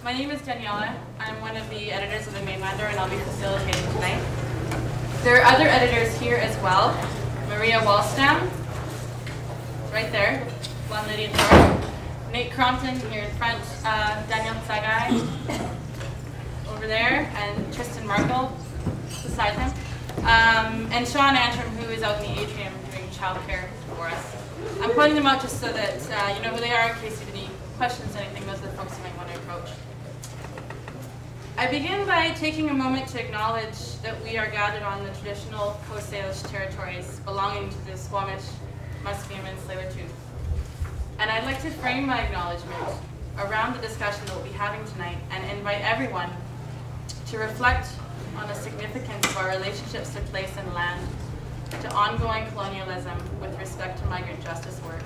My name is Daniela. I'm one of the editors of the Mainlander, and I'll be facilitating tonight. There are other editors here as well. Maria Wallstam, right there, blonde lady in the front. Nate Crompton here in front. Daniel Sagai over there, and Tristan Markle beside him. And Sean Antrim, who is out in the atrium doing childcare for us. I'm pointing them out just so that you know who they are in case you have any questions, anything. Those are the folks you might want to approach. I begin by taking a moment to acknowledge that we are gathered on the traditional Coast Salish territories belonging to the Squamish, Musqueam, and Tsleil-Waututh. And I'd like to frame my acknowledgement around the discussion that we'll be having tonight and invite everyone to reflect on the significance of our relationships to place and land, to ongoing colonialism with respect to migrant justice work,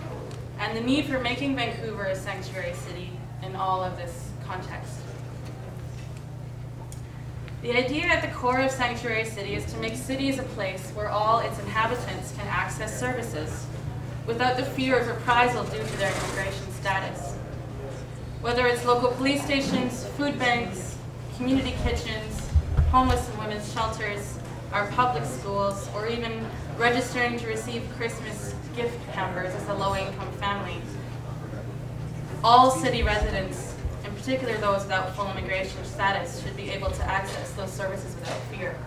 and the need for making Vancouver a sanctuary city in all of this context. The idea at the core of Sanctuary City is to make cities a place where all its inhabitants can access services without the fear of reprisal due to their immigration status. Whether it's local police stations, food banks, community kitchens, homeless and women's shelters, our public schools, or even registering to receive Christmas gift hampers as a low-income family. All city residents, in particular those without full immigration status, should be able to access those services without fear.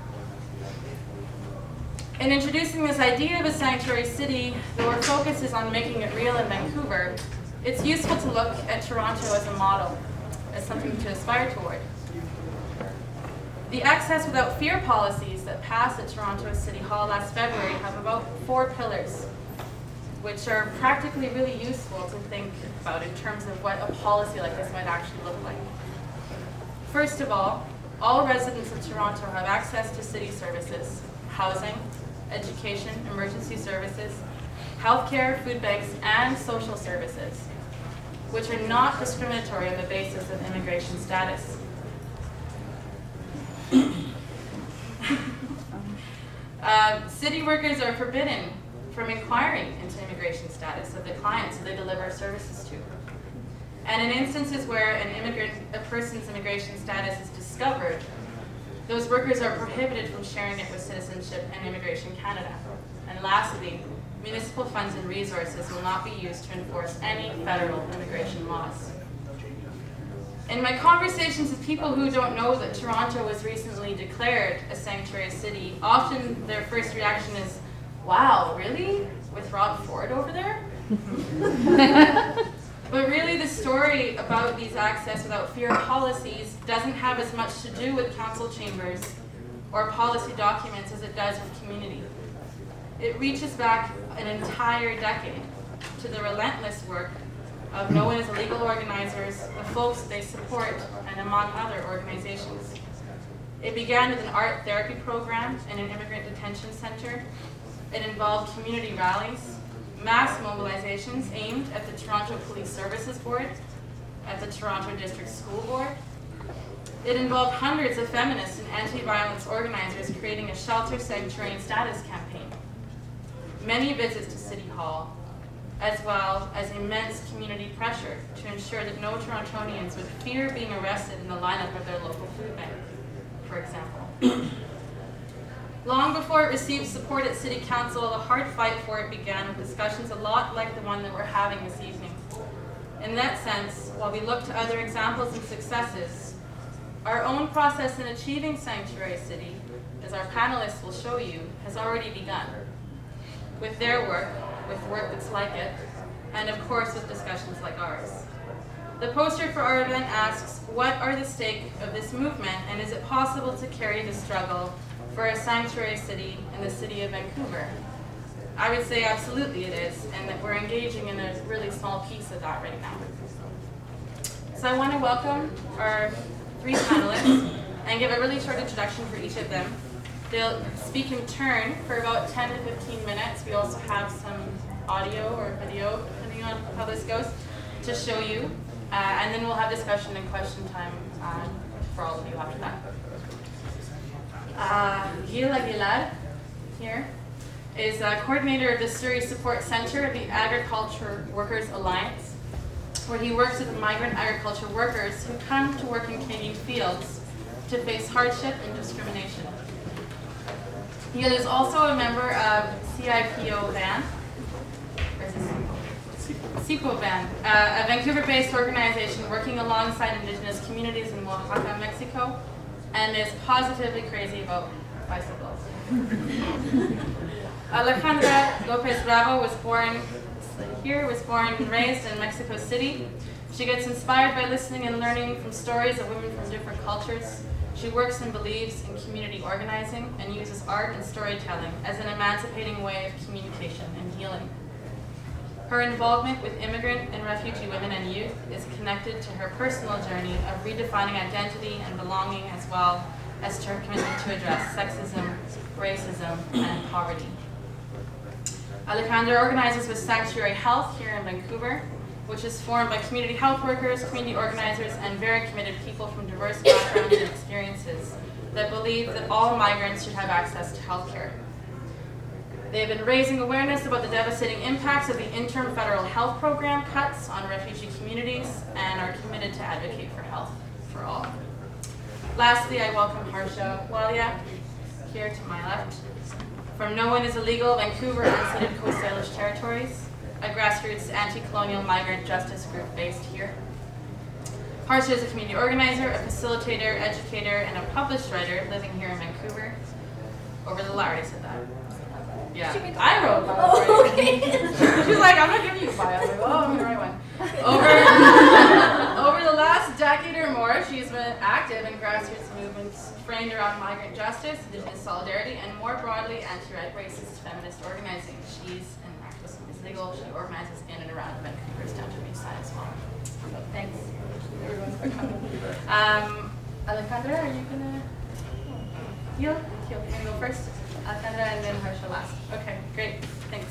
In introducing this idea of a sanctuary city, though our focus is on making it real in Vancouver, it's useful to look at Toronto as a model, as something to aspire toward. The access without fear policies that passed at Toronto City Hall last February have about 4 pillars, which are practically really useful to think about in terms of what a policy like this might actually look like. First of all residents of Toronto have access to city services, housing, education, emergency services, healthcare, food banks, and social services, which are not discriminatory on the basis of immigration status. City workers are forbidden from inquiring into immigration status of the clients that they deliver services to. And in instances where a person's immigration status is discovered, those workers are prohibited from sharing it with Citizenship and Immigration Canada. And lastly, municipal funds and resources will not be used to enforce any federal immigration laws. In my conversations with people who don't know that Toronto was recently declared a sanctuary city, often their first reaction is, wow, really? With Rob Ford over there? But really the story about these access without fear policies doesn't have as much to do with council chambers or policy documents as it does with community. It reaches back an entire decade to the relentless work of known as illegal organizers, the folks they support, and among other organizations. It began with an art therapy program in an immigrant detention center. It involved community rallies, mass mobilizations aimed at the Toronto Police Services Board, at the Toronto District School Board. It involved hundreds of feminist and anti-violence organizers creating a shelter, sanctuary, and status campaign. Many visits to City Hall, as well as immense community pressure to ensure that no Torontonians would fear being arrested in the lineup of their local food bank, for example. Long before it received support at City Council, the hard fight for it began with discussions a lot like the one that we're having this evening. In that sense, while we look to other examples and successes, our own process in achieving Sanctuary City, as our panelists will show you, has already begun. With their work, with work that's like it, and of course with discussions like ours. The poster for our event asks, what are the stakes of this movement, and is it possible to carry the struggle for a sanctuary city in the city of Vancouver? I would say absolutely it is, and that we're engaging in a really small piece of that right now. So I want to welcome our 3 panelists and give a really short introduction for each of them. They'll speak in turn for about 10 to 15 minutes. We also have some audio or video, depending on how this goes, to show you. And then we'll have discussion and question time for all of you after that. Gil Aguilar, here, is coordinator of the Surrey Support Center of the Agriculture Workers Alliance. where he works with migrant agriculture workers who come to work in Canadian fields to face hardship and discrimination. He is also a member of CIPO Van, CIPO Van, a Vancouver-based organization working alongside Indigenous communities in Oaxaca, Mexico, and is positively crazy about bicycles. Alejandra Lopez Bravo was born and raised in Mexico City. She gets inspired by listening and learning from stories of women from different cultures. She works and believes in community organizing and uses art and storytelling as an emancipating way of communication and healing. Her involvement with immigrant and refugee women and youth is connected to her personal journey of redefining identity and belonging, as well as to her commitment to address sexism, racism, and poverty. Alejandra organizes with Sanctuary Health here in Vancouver, which is formed by community health workers, community organizers, and very committed people from diverse backgrounds and experiences that believe that all migrants should have access to health care. They have been raising awareness about the devastating impacts of the interim federal health program cuts on refugee communities and are committed to advocate for health for all. Lastly, I welcome Harsha Walia here to my left from No One is Illegal, Vancouver Unceded Coast Salish Territories, a grassroots anti-colonial migrant justice group based here. Harsha is a community organizer, a facilitator, educator, and a published writer living here in Vancouver. I already said that. Yeah, I wrote a bio for you. She's like, I'm not giving you a bio. I'm like, oh, I'm the right one. Over the last decade or more, she's been active in grassroots movements framed around migrant justice, Indigenous solidarity, and more broadly, anti-racist feminist organizing. She's an activist in legal. She organizes in and around Vancouver's downtown east side as well. So thanks, everyone, for coming. Alejandra, are you gonna heal? You're gonna go first. Alejandra and then Harsha last. Okay, great. Thanks.